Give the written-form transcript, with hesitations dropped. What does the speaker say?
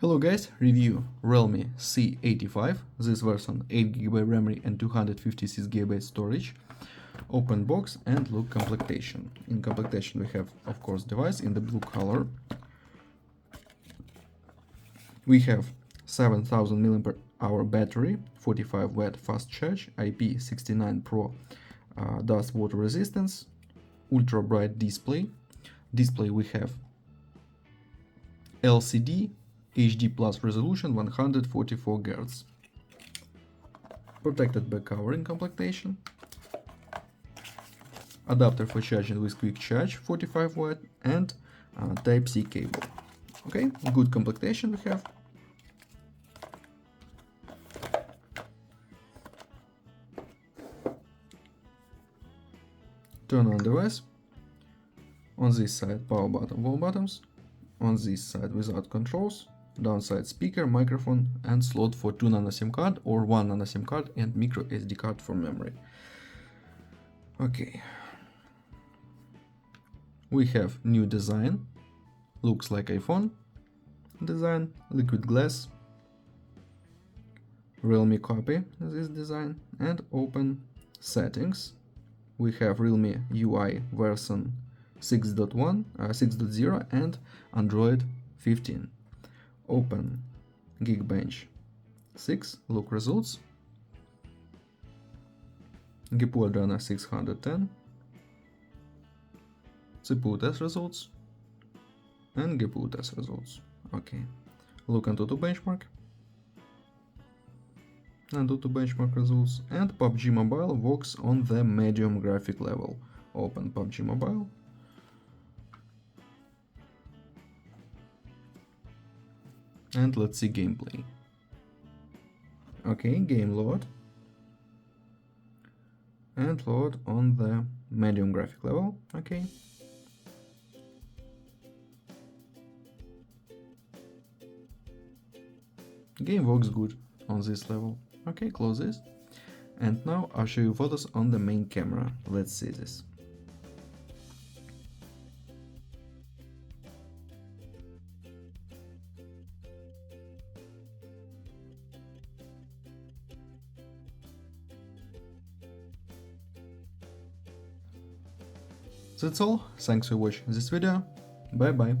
Hello guys, review Realme C85, this version 8GB memory and 256GB storage. Open box and look complectation. In complectation we have of course device in the blue color. We have 7000 mAh battery, 45 watt fast charge, IP69 Pro dust water resistance, ultra bright display. Display we have LCD HD plus resolution 144 Hz. Protected back cover in complectation. Adapter for charging with quick charge 45 watt and Type-C cable. Okay, good complectation we have. Turn on device. On this side power button, wall buttons. On this side without controls. Downside speaker, microphone and slot for 2 nano SIM card or 1 nano SIM card and micro SD card for memory. Okay. We have new design. Looks like iPhone design, liquid glass. Realme copy this design and open settings. We have Realme UI version 6.0 and Android 15. Open Geekbench 6, look results. GPU Adreno 610, CPU test results, and GPU test results. Okay, look into the benchmark. And to benchmark results. And PUBG Mobile works on the medium graphic level. Open PUBG Mobile. And let's see gameplay. Okay, game load. And load on the medium graphic level. Okay. Game works good on this level. Okay, close this. And now I'll show you photos on the main camera. Let's see this. That's all. Thanks for watching this video. Bye bye.